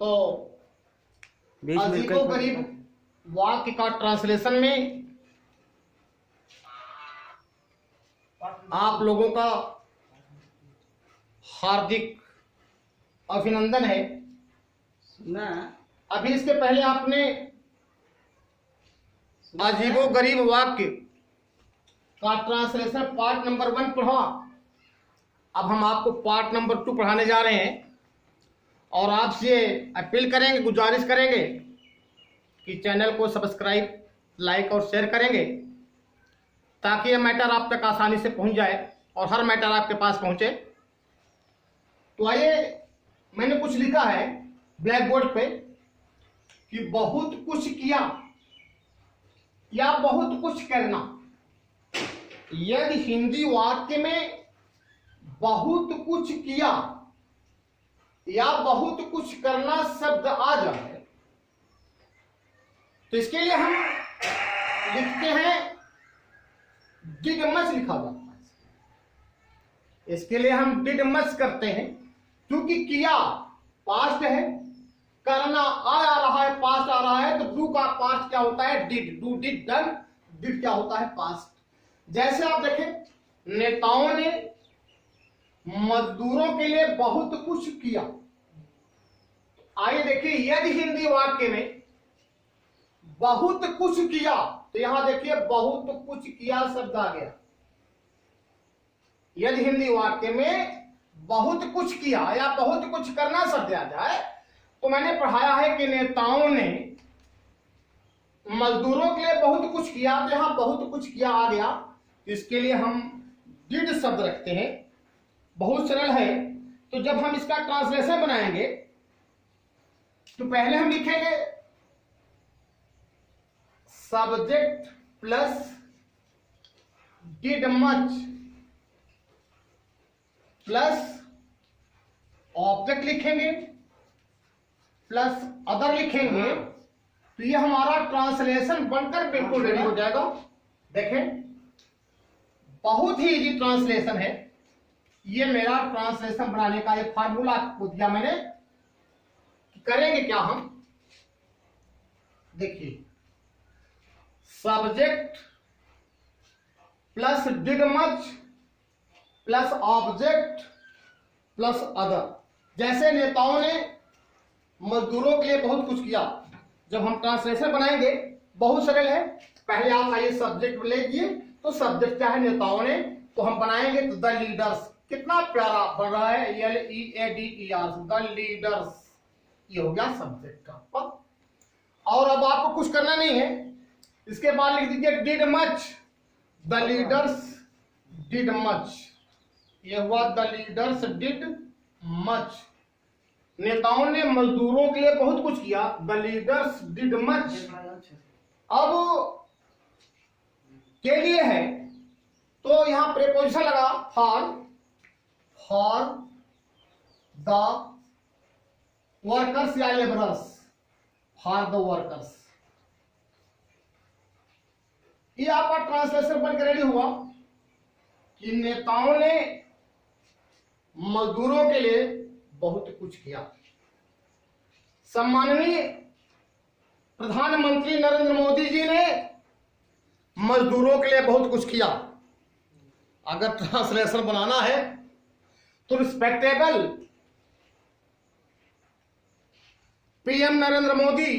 तो बीच में अजीबो गरीब वाक्य का ट्रांसलेशन में आप लोगों का हार्दिक अभिनंदन है। सुना अभी इसके पहले आपने अजीबो गरीब वाक्य का ट्रांसलेशन पार्ट नंबर 1 पढ़ा। अब हम आपको पार्ट नंबर 2 पढ़ाने जा रहे हैं और आपसे अपील करेंगे, गुजारिश करेंगे कि चैनल को सब्सक्राइब, लाइक और शेयर करेंगे ताकि यह मैटर आप तक आसानी से पहुंच जाए और हर मैटर आपके पास पहुंचे। तो आइए, मैंने कुछ लिखा है ब्लैक बोर्ड पे कि बहुत कुछ किया या बहुत कुछ करना। यदि हिंदी वाक्य में बहुत कुछ किया या बहुत कुछ करना शब्द आ जाए तो इसके लिए हम लिखते हैं डिड मच लिखा जाता है। इसके लिए हम डिड मच करते हैं क्योंकि किया पास्ट है, करना आ रहा है, पास्ट आ रहा है, तो डू का पास्ट क्या होता है? Did. Do did done, did क्या होता है? पास्ट। जैसे आप देखें, नेताओं ने मजदूरों के लिए बहुत कुछ किया। आइए देखिए, यदि हिंदी वाक्य में बहुत कुछ किया तो यहां देखिए बहुत कुछ किया शब्द आ गया। यदि हिंदी वाक्य में बहुत कुछ किया या बहुत कुछ करना शब्द आ जाए तो मैंने पढ़ाया है कि नेताओं ने मजदूरों के लिए बहुत कुछ किया, तो यहां बहुत कुछ किया आ गया। इसके लिए हम डिड शब्द रखते हैं। बहुत सरल है। तो जब हम इसका ट्रांसलेशन बनाएंगे तो पहले हम लिखेंगे subject plus did much plus object लिखेंगे प्लस अदर लिखेंगे, तो ये हमारा ट्रांसलेशन बनकर बिल्कुल रेडी हो जाएगा। देखें, बहुत ही इजी ट्रांसलेशन है। ये मेरा ट्रांसलेशन बनाने का एक फार्मूला आपको दिया मैंने। करेंगे क्या हम? देखिए, subject plus did much plus object plus other. जैसे नेताओं ने मजदूरों के लिए बहुत कुछ किया। जब हम ट्रांसलेशन बनाएंगे बहुत सरल है। पहले आप आइए सब्जेक्ट ले लीजिए, तो सब्जेक्ट क्या है? नेताओं ने। तो हम बनाएंगे तो द लीडर्स। कितना प्यारा बन रहा है, LEADERS, द लीडर्स। ये हो गया सब्जेक्ट का। और अब आपको कुछ करना नहीं है। इसके बाद लिख दीजिए did much, the leaders did much. ये हुआ द लीडर्स डिड मच। नेताओं ने मजदूरों के लिए बहुत कुछ किया, द लीडर्स डिड मच। अब के लिए है तो यहां प्रीपोजिशन लगा फॉर द वर्कर्स या लेबरर्स, फॉर द वर्कर्स। ये आपका ट्रांसलेशन बनकर रेडी हुआ कि नेताओं ने मजदूरों के लिए बहुत कुछ किया। सम्माननीय प्रधानमंत्री नरेंद्र मोदी जी ने मजदूरों के लिए बहुत कुछ किया। अगर ट्रांसलेशन बनाना है तो respectable PM Narendra Modi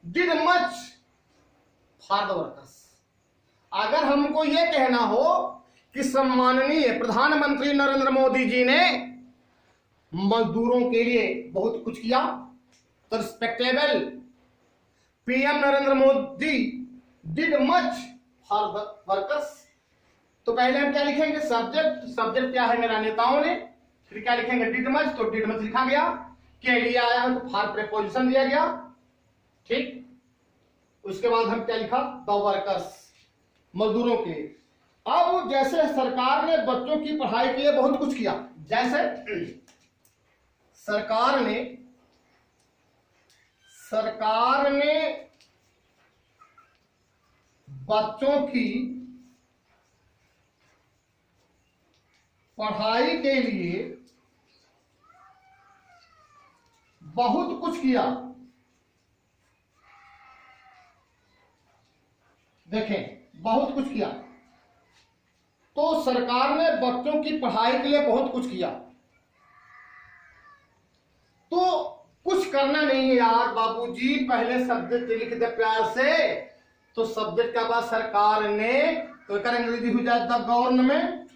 did much for the workers. अगर हमको यह कहना हो कि सम्माननीय प्रधानमंत्री नरेंद्र मोदी जी ने मजदूरों के लिए बहुत कुछ किया, तो respectable PM Narendra Modi did much for the workers. तो पहले हम क्या लिखेंगे? सब्जेक्ट। सब्जेक्ट क्या है मेरा? नेताओं ने। फिर क्या लिखेंगे? Did much. तो डिड मच लिखा गया। के लिए आया है तो फॉर प्रीपोजिशन दिया गया। ठीक। उसके बाद हम क्या लिखा? द वर्कर्स, मजदूरों के लिए। अब जैसे सरकार ने बच्चों की पढ़ाई के लिए बहुत कुछ किया, जैसे सरकार ने बच्चों की पढ़ाई के लिए बहुत कुछ किया। देखें, बहुत कुछ किया। तो सरकार ने बच्चों की पढ़ाई के लिए बहुत कुछ किया। तो कुछ करना नहीं है यार बाबूजी, पहले सब्जेक्ट लिख दे प्यार से। तो सब्जेक्ट के बाद सरकार ने, तो एक अंग्रेजी हो जाए द गवर्नमेंट,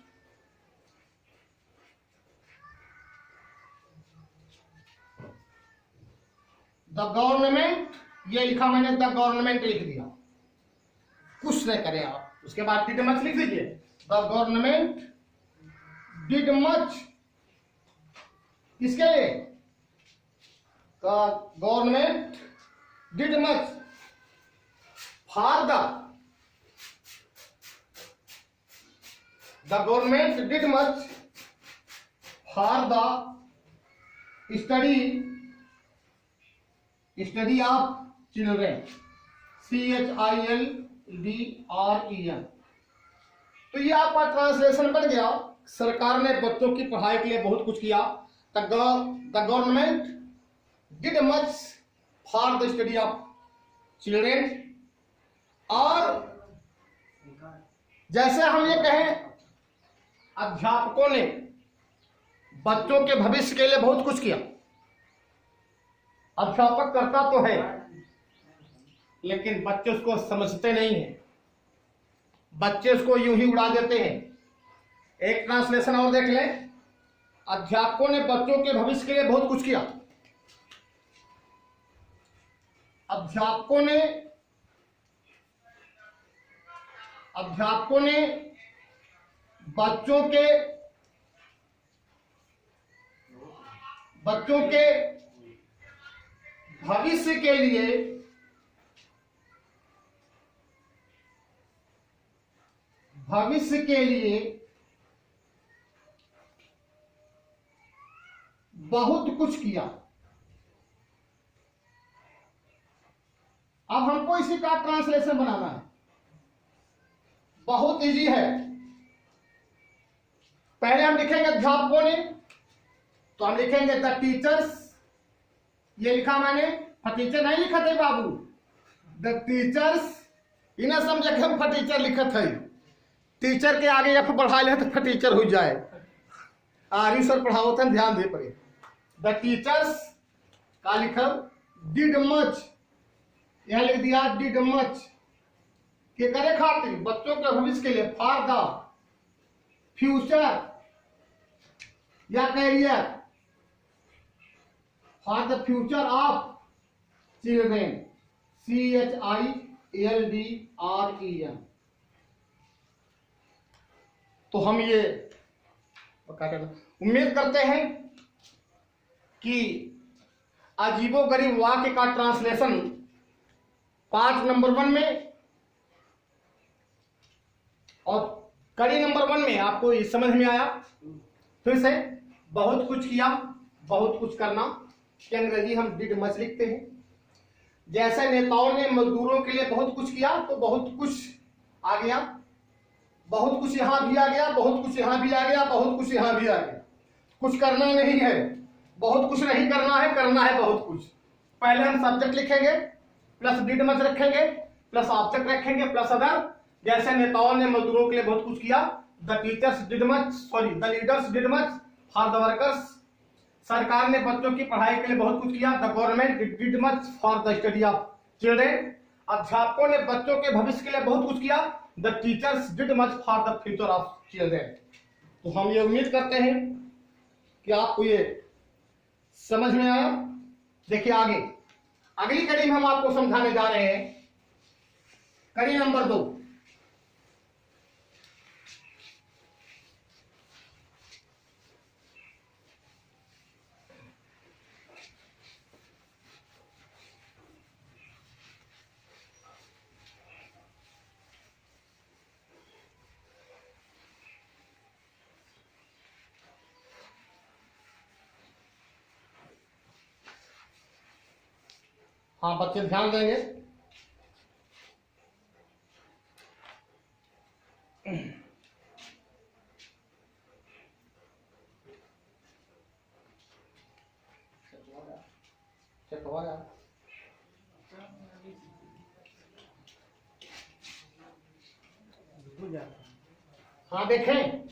द गवर्नमेंट, ये लिखा मैंने, द गवर्नमेंट लिख दिया, कुछ नहीं करें आप। उसके बाद डिड मच लिख दीजिए, द गवर्नमेंट डिड मच, किसके लिए, government did much for the government did much for the study of children, CHILDREN। तो ये आपका ट्रांसलेशन बन गया। सरकार ने बच्चों की पढ़ाई के लिए बहुत कुछ किया। The government did much for the study of children. और जैसे हम ये कहें, अध्यापकों ने बच्चों के भविष्य के लिए बहुत कुछ किया। अध्यापक करता तो है, लेकिन बच्चे उसको समझते नहीं हैं, बच्चे उसको यूं ही उड़ा देते हैं। एक ट्रांसलेशन और देख लें, अध्यापकों ने बच्चों के भविष्य के लिए बहुत कुछ किया। अध्यापकों ने बच्चों के भविष्य के लिए बहुत कुछ किया। अब हमको इसी का ट्रांसलेशन बनाना है। बहुत इजी है। पहले हम लिखेंगे अध्यापकों ने, तो हम लिखेंगे द टीचर्स, ये लिखा मैंने, फटीचर नहीं लिखा थे बाबू, द टीचर्स, इन्हें समझे कि हम फटीचर लिखत है। टीचर के आगे एफ बढ़ा ले तो फटीचर हो जाए। आर्यू सर पढ़ाओ थे, ध्यान दे पड़े। द टीचर्स का लिखा डिड मच, यह लिख दिया डिड मच, के करे खातिर, बच्चों के भविष्य के लिए, फॉर द फ्यूचर या career, for the future of children, CHILDREN। तो हम ये उम्मीद करते हैं कि अजीबोगरीब वाक्य का ट्रांसलेशन पार्ट नंबर 1 में और कड़ी नंबर 1 में आपको ये समझ में आया। फिर से, बहुत कुछ किया, बहुत कुछ करना, कि अंग्रेजी हम डिड मच लिखते हैं। जैसे नेताओं ने मजदूरों के लिए बहुत कुछ किया, तो बहुत कुछ आ गया, बहुत कुछ यहां भी आ गया, बहुत कुछ यहां भी आ गया, बहुत कुछ यहां भी आ गया। कुछ करना नहीं है, बहुत कुछ नहीं करना है, करना है बहुत कुछ। पहले हम सब्जेक्ट लिखेंगे, प्लस डिड मच रखेंगे, प्लस ऑब्जेक्ट रखेंगे, प्लस अदर। जैसे नेताओं ने मजदूरों के लिए बहुत कुछ किया, the teachers did much, the leaders did much for the workers. सरकार ने बच्चों की पढ़ाई के लिए बहुत कुछ किया, the government did much for the study of children. अध्यापकों ने बच्चों के भविष्य के लिए बहुत कुछ किया, the teachers did much for the future of children. तो हम ये उम्मीद करते हैं कि आपको ये समझ में आया। देखिए आगे, अगली कड़ी में हम आपको समझाने जा रहे हैं, कड़ी नंबर 2। हाँ बच्चे ध्यान देंगे। चेक हुआ यार। हो जाता है। हाँ देखें,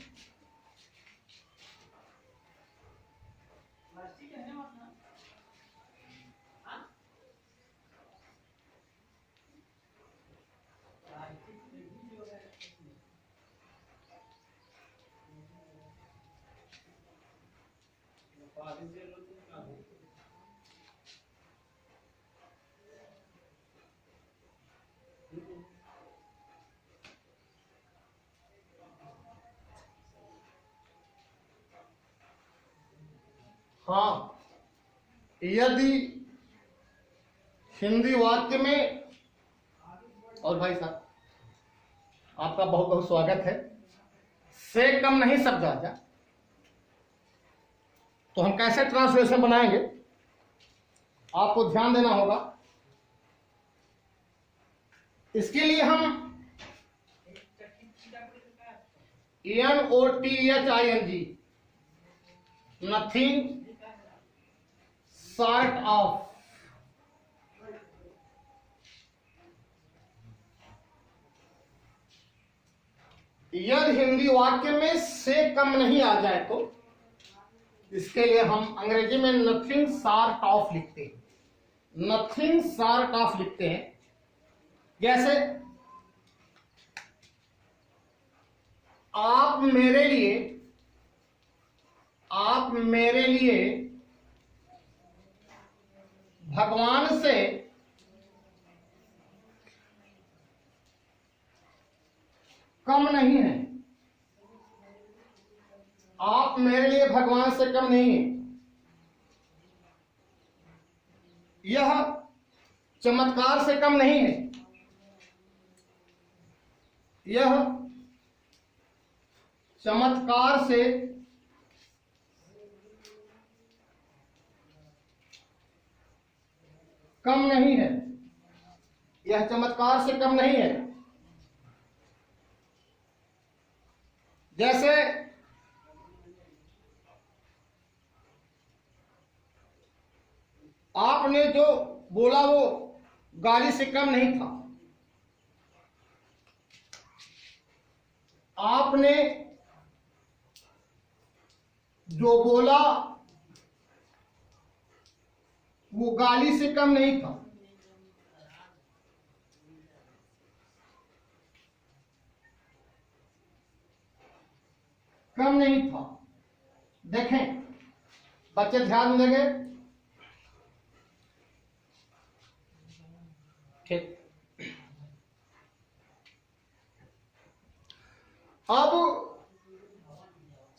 हाँ, यदि हिंदी वाक्य में, और भाई साहब आपका बहुत बहुत स्वागत है, से कम नहीं शब्द आ जाए तो हम कैसे ट्रांसलेशन बनाएंगे, आपको ध्यान देना होगा। इसके लिए हम NOTHING, नथिंग शॉर्ट ऑफ, यदि हिंदी वाक्य में से कम नहीं आ जाए तो इसके लिए हम अंग्रेजी में नथिंग शॉर्ट ऑफ लिखते हैं, नथिंग शॉर्ट ऑफ लिखते हैं। जैसे आप मेरे लिए भगवान से कम नहीं है, आप मेरे लिए भगवान से कम नहीं है। यह चमत्कार से कम नहीं है, यह चमत्कार से कम नहीं है, यह चमत्कार से कम नहीं है। जैसे आपने जो बोला वो गाली से कम नहीं था, आपने जो बोला वो गाली से कम नहीं था। कम नहीं था। देखें बच्चे ध्यान देंगे, ठीक। अब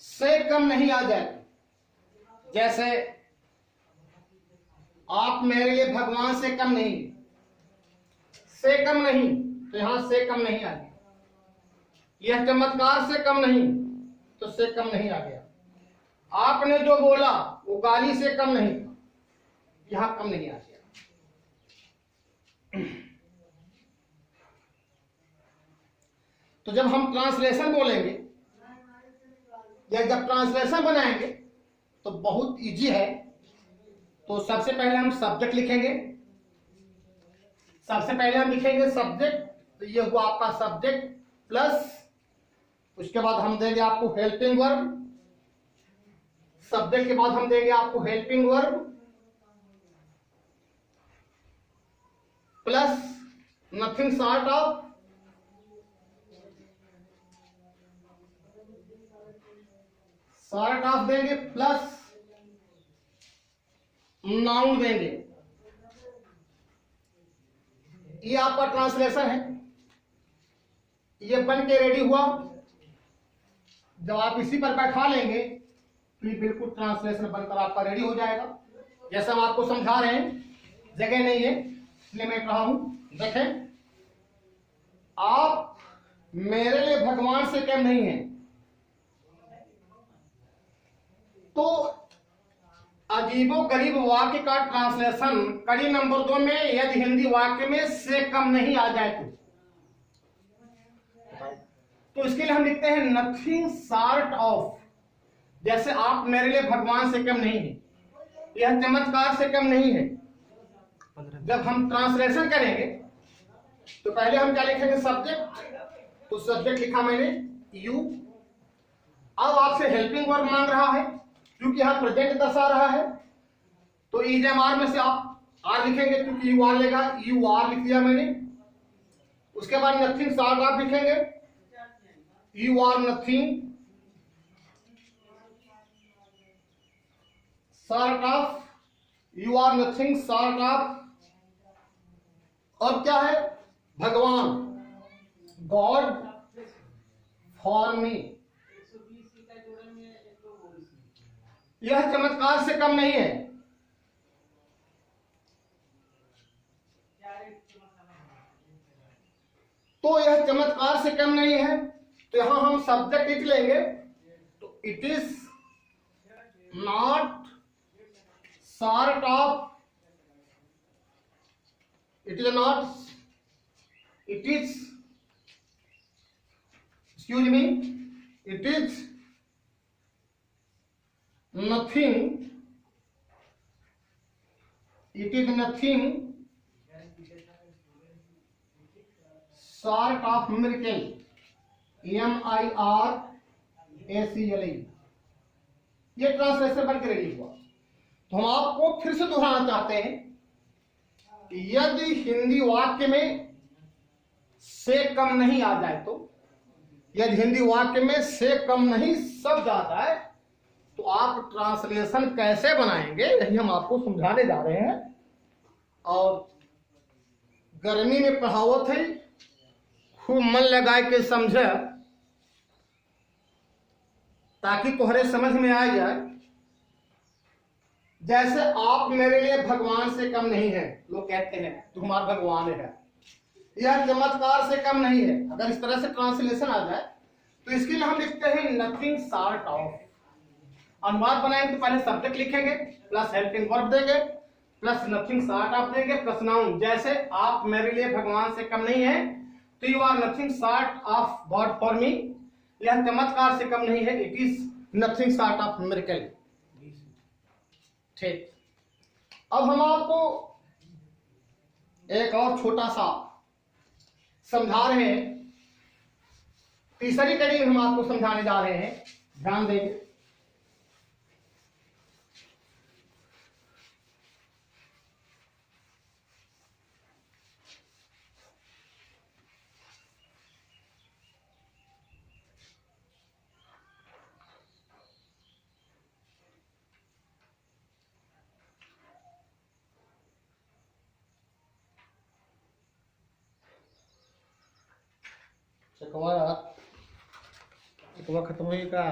से कम नहीं आ जाए, जैसे आप मेरे लिए भगवान से कम नहीं, से कम नहीं, तो यहां से कम नहीं आ गया। यह चमत्कार से कम नहीं, तो से कम नहीं आ गया। आपने जो बोला वो गाली से कम नहीं था, यहां कम नहीं आ गया। तो जब हम ट्रांसलेशन बोलेंगे या जब ट्रांसलेशन बनाएंगे तो बहुत इजी है। तो सबसे पहले हम सब्जेक्ट लिखेंगे, सबसे पहले हम लिखेंगे सब्जेक्ट, तो ये हुआ आपका सब्जेक्ट प्लस, उसके बाद हम देंगे आपको हेल्पिंग वर्ब, सब्जेक्ट के बाद हम देंगे आपको helping verb plus nothing short of, short of देंगे प्लस नाउन देंगे। ये आपका ट्रांसलेशन है, ये बन के रेडी हुआ। जब आप इसी पर बैठा लेंगे तो ये बिल्कुल ट्रांसलेशन बनकर आपका रेडी हो जाएगा। जैसा हम आपको समझा रहे हैं, जगह नहीं है इसलिए मैं कहा हूं। देखें, आप मेरे लिए भगवान से कम नहीं है, तो अजीबो गरीब वाक्य का ट्रांसलेशन कड़ी नंबर 2 में यदि हिंदी वाक्य में से कम नहीं आ जाए तो इसके लिए हम लिखते हैं नथिंग शॉर्ट ऑफ। जैसे आप मेरे लिए भगवान से कम नहीं है, यह चमत्कार से कम नहीं है, जब हम ट्रांसलेशन करेंगे तो पहले हम क्या लिखेंगे, सब्जेक्ट। तो सब्जेक्ट लिखा मैंने यू। अब आपसे हेल्पिंग वर्ब मांग रहा है, क्योंकि यहाँ प्रेजेंट दर्शा रहा है, तो इज एम आर में से आप आर लिखेंगे, क्योंकि यू आर लेगा, यू आर लिख दिया मैंने। उसके बाद नथिंग सॉर्ट ऑफ लिखेंगे, you are nothing sort of, you are nothing sort of. अब क्या है, भगवान, गॉड फॉर मी। यह चमत्कार से कम नहीं है। तो यह चमत्कार से कम नहीं है, तो यहां हम सब्जेक्ट लिख लेंगे। तो it is not sort of, it is not, it is, excuse me, it is nothing, it is nothing sort of miracle, MIRACLE। ये ट्रांसलेशन बन के रेडी हुआ। तो हम आपको फिर से दोहराना चाहते हैं कि यदि हिंदी वाक्य में से कम नहीं आ जाए, तो यदि हिंदी वाक्य में से कम नहीं शब्द आ जाए, तो आप ट्रांसलेशन कैसे बनाएंगे, यही हम आपको समझाने जा रहे हैं। और गर्मी में पढ़ावत है, खूब मन लगा के समझे, ताकि तुम्हारे समझ में आ जाए। जैसे आप मेरे लिए भगवान से कम नहीं है, लोग कहते हैं तू हमारा भगवान है, यह चमत्कार से कम नहीं है। अगर इस तरह से ट्रांसलेशन आ जाए तो इसके लिए हम लिखते हैं नथिंग सॉर्ट ऑफ। अनुवाद बनाएंगे तो पहले सब्जेक्ट लिखेंगे, प्लस हेल्पिंग वर्ब देंगे, प्लस नथिंग सॉर्ट ऑफ देंगे, प्लस नाउन। जैसे आप मेरे लिए भगवान से कम नहीं है, तो you are nothing sort of god for me. यह चमत्कार से कम नहीं है, it is nothing sort of miracle. ठीक, अब हम आपको एक और छोटा सा समझा रहे हैं। तीसरी कड़ी हम आपको समझाने जा रहे हैं, ध्यान देंगे। चकवा खत्म हुई का